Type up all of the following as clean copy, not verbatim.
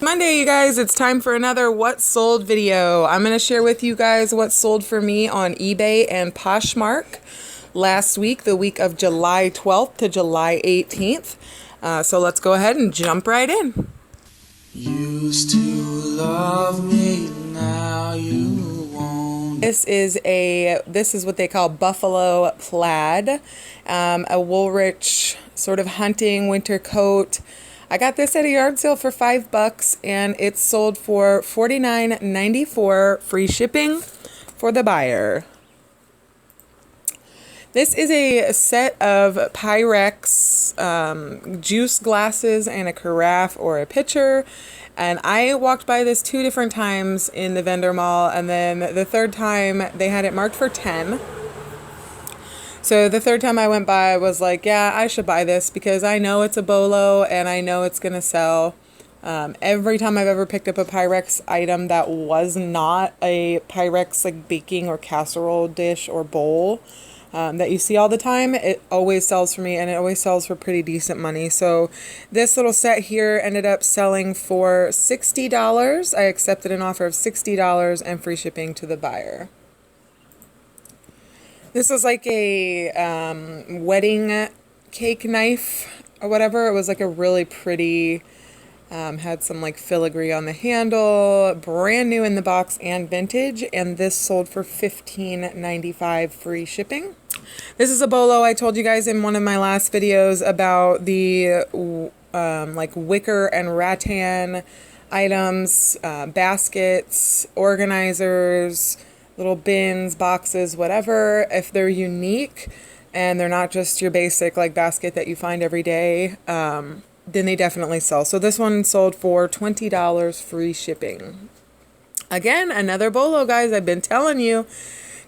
Monday, you guys, it's time for another What Sold video. I'm going to share with you guys what sold for me on eBay and Poshmark last week, the week of July 12th to July 18th. So let's go ahead and jump right in. Used to love me, now you won't. This is what they call buffalo plaid, a Woolrich sort of hunting winter coat. I got this at a yard sale for $5 and it sold for $49.94, free shipping for the buyer. This is a set of Pyrex juice glasses and a carafe or a pitcher. And I walked by this 2 different times in the vendor mall, and then the third time they had it marked for 10. So the third time I went by, I was like, yeah, I should buy this because I know it's a BOLO and I know it's going to sell. Every time I've ever picked up a Pyrex item that was not a Pyrex like baking or casserole dish or bowl that you see all the time, it always sells for me, and it always sells for pretty decent money. So this little set here ended up selling for $60. I accepted an offer of $60 and free shipping to the buyer. This was like a wedding cake knife or whatever. It was like a really pretty, had some like filigree on the handle, brand new in the box and vintage. And this sold for $15.95, free shipping. This is a BOLO. I told you guys in one of my last videos about the like wicker and rattan items, baskets, organizers, little bins, boxes, whatever. If they're unique and they're not just your basic like basket that you find every day, then they definitely sell. So this one sold for $20, free shipping. Again, another BOLO, guys. I've been telling you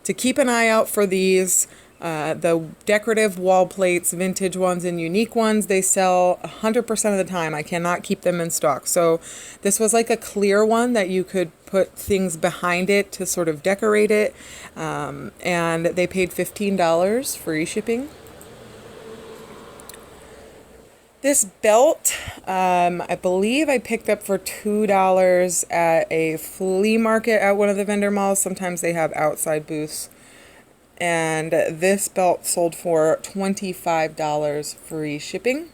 to keep an eye out for these. The decorative wall plates, vintage ones and unique ones, they sell 100% of the time. I cannot keep them in stock. So this was like a clear one that you could put things behind it to sort of decorate it. And they paid $15, free shipping. This belt, I believe I picked up for $2 at a flea market at one of the vendor malls. Sometimes they have outside booths. And this belt sold for $25, free shipping.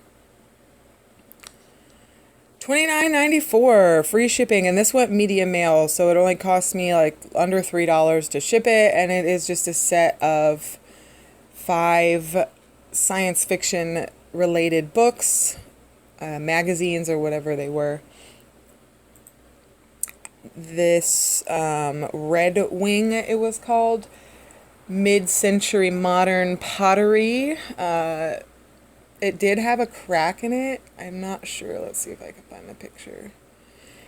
$29.94, free shipping. And this went medium mail, so it only cost me like under $3 to ship it. And it is just a set of 5 science fiction related books, magazines or whatever they were. This Red Wing, it was called. Mid-century modern pottery. It did have a crack in it. I'm not sure. Let's see if I can find the picture.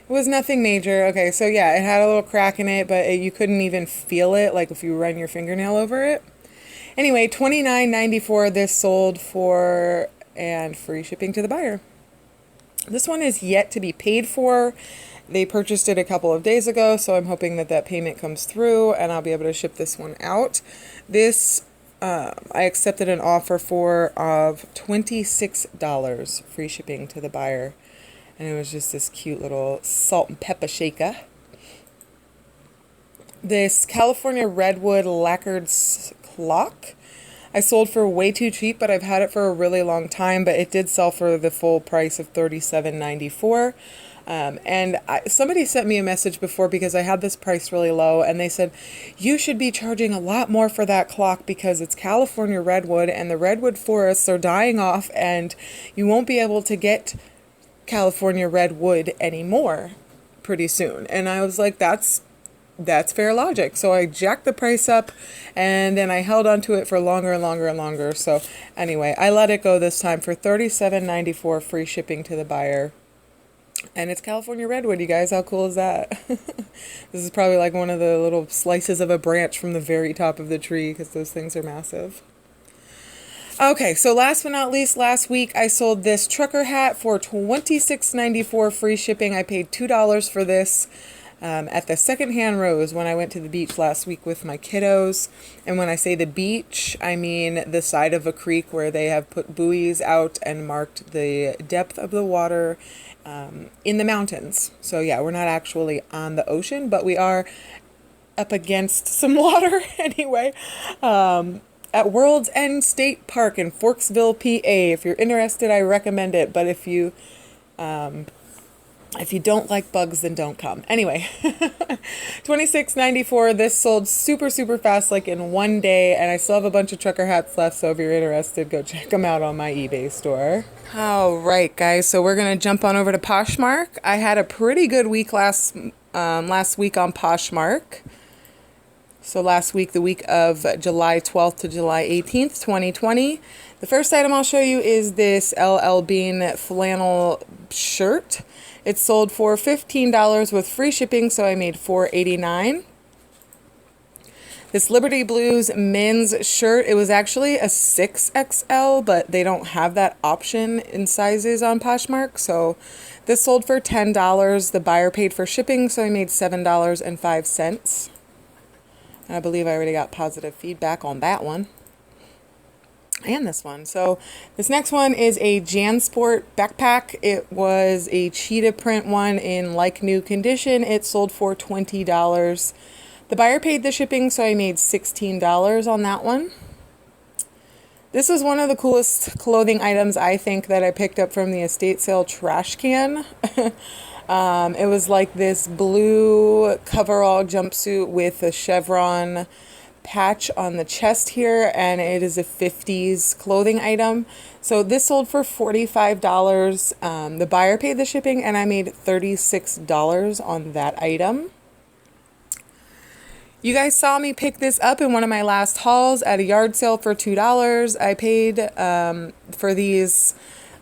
It was nothing major. Okay, so yeah, it had a little crack in it, but you couldn't even feel it, like if you run your fingernail over it. Anyway, $29.94 this sold for, and free shipping to the buyer. This one is yet to be paid for. They purchased it a couple of days ago, so I'm hoping that that payment comes through and I'll be able to ship this one out. This, I accepted an offer for of $26, free shipping to the buyer. And it was just this cute little salt and pepper shaker. This California Redwood lacquered clock I sold for way too cheap, but I've had it for a really long time, but it did sell for the full price of $37.94. Somebody sent me a message before because I had this price really low, and they said, you should be charging a lot more for that clock because it's California redwood and the redwood forests are dying off and you won't be able to get California redwood anymore pretty soon. And I was like, that's fair logic. So I jacked the price up and then I held on to it for longer and longer and longer. So anyway, I let it go this time for $37.94, free shipping to the buyer. And it's California redwood, you guys. How cool is that? This is probably like one of the little slices of a branch from the very top of the tree because those things are massive. Okay, so last but not least, last week I sold this trucker hat for $26.94, free shipping. I paid $2 for this. at the Secondhand Rose when I went to the beach last week with my kiddos. And when I say the beach, I mean the side of a creek where they have put buoys out and marked the depth of the water in the mountains. So yeah, we're not actually on the ocean, but we are up against some water anyway. At World's End State Park in Forksville, PA. If you're interested, I recommend it. But if you don't like bugs, then don't come. Anyway, $26.94. This sold super, super fast, like in one day. And I still have a bunch of trucker hats left. So if you're interested, go check them out on my eBay store. All right, guys. So we're going to jump on over to Poshmark. I had a pretty good week last week on Poshmark. So last week, the week of July 12th to July 18th, 2020. The first item I'll show you is this LL Bean flannel shirt. It sold for $15 with free shipping, so I made $4.89. This Liberty Blues men's shirt, it was actually a 6XL, but they don't have that option in sizes on Poshmark, so this sold for $10. The buyer paid for shipping, so I made $7.05. I believe I already got positive feedback on that one. And this one. So this next one is a JanSport backpack. It was a cheetah print one in like new condition. It sold for $20. The buyer paid the shipping, so I made $16 on that one. This was one of the coolest clothing items I think that I picked up from the estate sale trash can. It was like this blue coverall jumpsuit with a chevron patch on the chest here, and it is a 50s clothing item. So this sold for $45. The buyer paid the shipping, and I made $36 on that item. You guys saw me pick this up in one of my last hauls at a yard sale for $2. I paid for these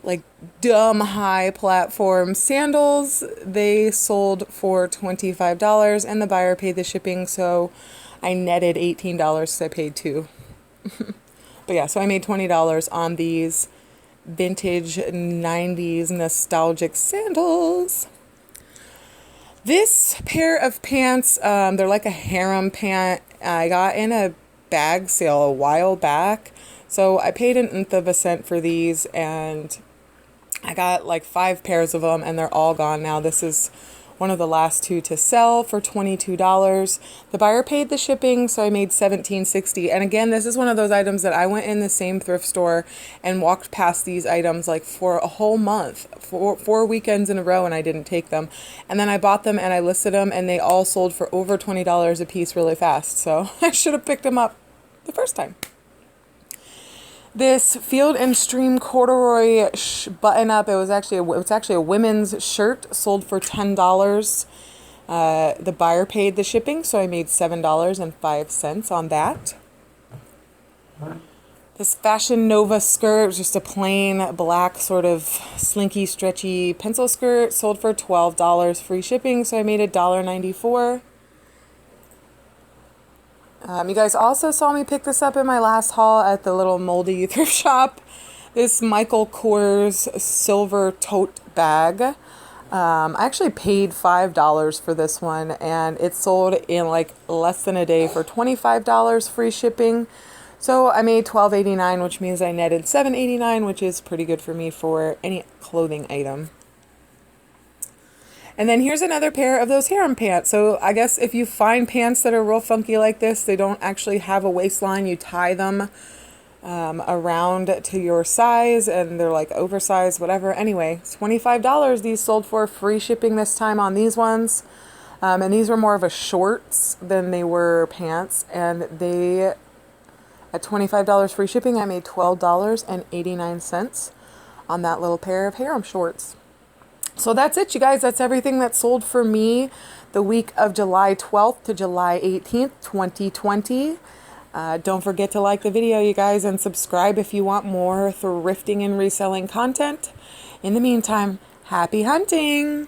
like dumb high platform sandals. They sold for $25 and the buyer paid the shipping, so I netted $18 because I paid $2. But yeah, so I made $20 on these vintage 90s nostalgic sandals. This pair of pants, they're like a harem pant. I got in a bag sale a while back, so I paid an nth of a cent for these, and I got like 5 pairs of them, and they're all gone now. This is one of the last 2 to sell for $22. The buyer paid the shipping, so I made $17.60. And again, this is one of those items that I went in the same thrift store and walked past these items like for a whole month, four weekends in a row, and I didn't take them. And then I bought them and I listed them, and they all sold for over $20 a piece really fast. So I should have picked them up the first time. This Field and Stream corduroy button-up, it's actually a women's shirt, sold for $10. The buyer paid the shipping, so I made $7.05 on that. This Fashion Nova skirt was just a plain black sort of slinky, stretchy pencil skirt, sold for $12, free shipping, so I made $1.94. You guys also saw me pick this up in my last haul at the little moldy thrift shop. This Michael Kors silver tote bag. I actually paid $5 for this one, and it sold in like less than a day for $25 free shipping. So I made $12.89, which means I netted $7.89, which is pretty good for me for any clothing item. And then here's another pair of those harem pants. So I guess if you find pants that are real funky like this, they don't actually have a waistline, you tie them around to your size, and they're like oversized, whatever. Anyway, it's $25. These sold for free shipping this time on these ones. And these were more of a shorts than they were pants. And they, at $25 free shipping, I made $12.89 on that little pair of harem shorts. So that's it, you guys. That's everything that sold for me the week of July 12th to July 18th, 2020. Don't forget to like the video, you guys, and subscribe if you want more thrifting and reselling content. In the meantime, happy hunting!